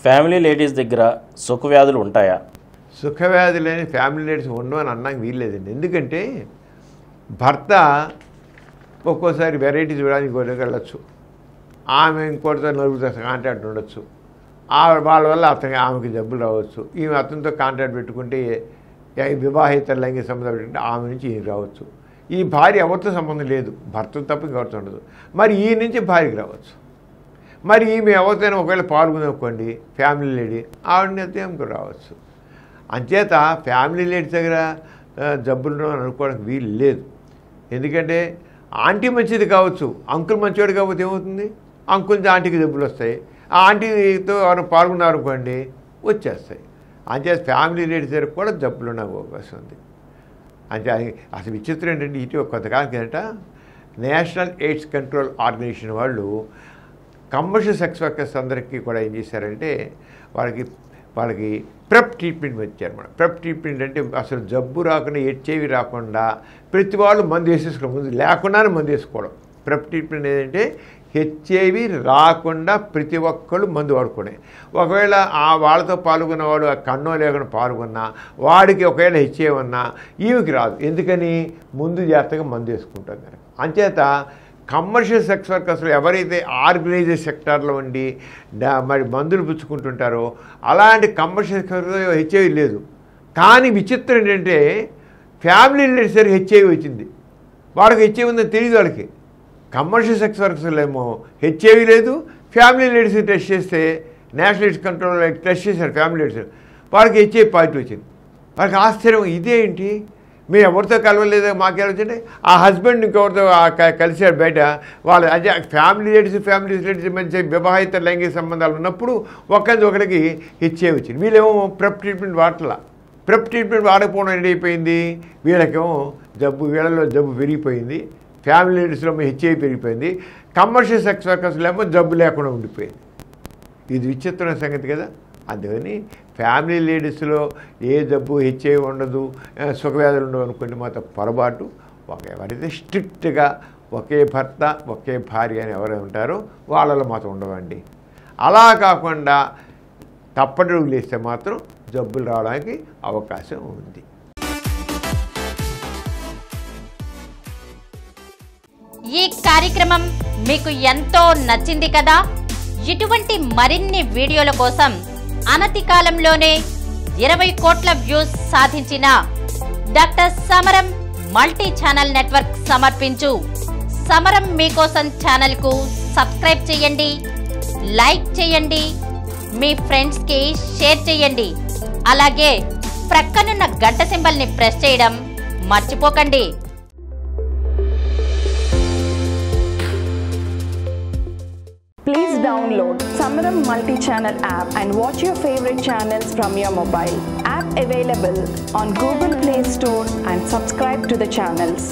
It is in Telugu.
ఫ్యామిలీ లేడీస్ దగ్గర సుఖవ్యాధులు ఉంటాయా? సుఖవ్యాధులు లేని ఫ్యామిలీ లేడీస్ ఉండవని అన్నాక వీల్లేదండి. ఎందుకంటే భర్త ఒక్కోసారి వెరైటీ చూడడానికి గొడవకి వెళ్ళచ్చు, ఆమె ఇంకోటితో నలుగురితో కాంటాక్ట్ ఉండొచ్చు, వాళ్ళ వల్ల ఆమెకి జబ్బులు రావచ్చు, ఈమె అతనితో కాంటాక్ట్ పెట్టుకుంటే వివాహిత లైంగిక సంబంధం పెట్టుకుంటే ఆమె నుంచి ఈయన రావచ్చు. ఈ భార్య ఎవరితో సంబంధం లేదు, భర్తతో తప్ప ఇంకెవరితో ఉండదు, మరి ఈ నుంచి భార్యకి రావచ్చు. మరి ఈమె ఎవరితోనైనా ఒకవేళ పాల్గొననుకోండి ఫ్యామిలీ లేడీ, ఆవిడని అయితే రావచ్చు. అంచేత ఫ్యామిలీ లేడీస్ దగ్గర జబ్బులు అనుకోవడానికి వీలు లేదు. ఎందుకంటే ఆంటీ మంచిది కావచ్చు, అంకుల్ మంచివాడు కాకపోతే ఏమవుతుంది, అంకుల్ ఆంటీకి జబ్బులు వస్తాయి, ఆ ఆంటీతో ఎవరు పాల్గొన్నారు అనుకోండి వచ్చేస్తాయి. అంచేత ఫ్యామిలీ లేడీస్ దగ్గర కూడా జబ్బులు ఉండే అవకాశం ఉంది. అంటే అసలు విచిత్రం ఏంటంటే ఇటు కొంతకాలం కిందట నేషనల్ ఎయిడ్స్ కంట్రోల్ ఆర్గనైజేషన్ వాళ్ళు కమర్షియల్ సెక్స్ వర్కర్స్ అందరికీ కూడా ఏం చేశారంటే వాళ్ళకి ప్రెప్ ట్రీట్మెంట్ వచ్చారు. మనం ప్రెప్ ట్రీట్మెంట్ అంటే అసలు జబ్బు రాకుండా హెచ్ఐవి రాకుండా ప్రతి వాళ్ళు మందు వేసేసుకోవడం, ముందు లేకుండానే మందు వేసుకోవడం. ప్రెప్ ట్రీట్మెంట్ ఏంటంటే హెచ్ఐవి రాకుండా ప్రతి ఒక్కళ్ళు మందు వాడుకునే, ఒకవేళ వాళ్ళతో పాల్గొన్నవాడు కన్నో లేకుండా పాల్గొన్నా వాడికి ఒకవేళ హెచ్ఐవి ఉన్నా ఈమెకి రాదు. ఎందుకని ముందు జాగ్రత్తగా మందు వేసుకుంటాం కనుక. అంచేత కమర్షియల్ సెక్స్ వర్కర్స్లో ఎవరైతే ఆర్గనైజ్డ్ సెక్టార్లో ఉండి మరి మందులు పుచ్చుకుంటుంటారో అలాంటి కమర్షియల్ సెక్స్ వర్కర్స్లో హెచ్ఐవి లేదు. కానీ విచిత్రం ఏంటంటే ఫ్యామిలీ లేడీస్ హెచ్ఐవి వచ్చింది, వాళ్ళకి హెచ్ఐవి ఉందని తెలియదు. వాళ్ళకి కమర్షియల్ సెక్స్ వర్కర్స్లో ఏమో హెచ్ఐవి లేదు, ఫ్యామిలీ లేడీస్ టెస్ట్ చేస్తే నేషనల్ ఎయిడ్స్ కంట్రోల్ టెస్ట్ చేశారు ఫ్యామిలీ లేడీస్, వాళ్ళకి హెచ్ఐవి పాజిటివ్ వచ్చింది. వాళ్ళకి ఆశ్చర్యం, ఇదేంటి మేము ఎవరితో కలవలేదో మాకేమొచ్చింటే ఆ హస్బెండ్ ఇంకెవరితో కలిసాడు బయట. వాళ్ళు అదే ఫ్యామిలీ లేడీస్ మంచి వివాహిత లైంగిక సంబంధాలు ఉన్నప్పుడు ఒకరికి హెచ్ఐవి వచ్చింది. వీళ్ళేమో ప్రెప్ ట్రీట్మెంట్ వాడట్లా. ప్రెప్ ట్రీట్మెంట్ వాడకపోవడం ఏంటైపోయింది, వీళ్ళకేమో వీళ్ళలో జబ్బు పెరిగిపోయింది, ఫ్యామిలీ లేడీస్లో హెచ్ఐవి పెరిగిపోయింది, కమర్షియల్ సెక్స్ వర్కర్స్లో ఏమో జబ్బు లేకుండా ఉండిపోయింది. ఇది విచిత్రమైన సంగతి కదా. అందుకని ఫ్యామిలీ లేడీస్లో ఏ జబ్బు హెచ్ఐవి ఉండదు, సుఖవ్యాధులు ఉండవు అనుకోండి మాత్రం పొరపాటు. ఎవరైతే స్ట్రిక్ట్గా ఒకే భర్త ఒకే భార్య అని ఎవరైతే ఉంటారో వాళ్ళలో మాత్రం ఉండవండి. అలా కాకుండా తప్పటడుగు లేస్తే మాత్రం జబ్బులు రావడానికి అవకాశం ఉంది. ఈ కార్యక్రమం మీకు ఎంతో నచ్చింది కదా. ఇటువంటి మరిన్ని వీడియోల కోసం అనతి కాలంలోనే 20 కోట్ల వ్యూస్ సాధించిన డాక్టర్ సమరం మల్టీ ఛానల్ నెట్వర్క్ సమర్పించు సమరం మీకోసం ఛానల్ కు సబ్స్క్రైబ్ చేయండి, లైక్ చేయండి, మీ ఫ్రెండ్స్ కి షేర్ చేయండి. అలాగే ప్రక్కనున్న గంట సింబల్ ని ప్రెస్ చేయడం మర్చిపోకండి. Please download Samaram multi-channel app and watch your favorite channels from your mobile. App available on Google Play Store and subscribe to the channels.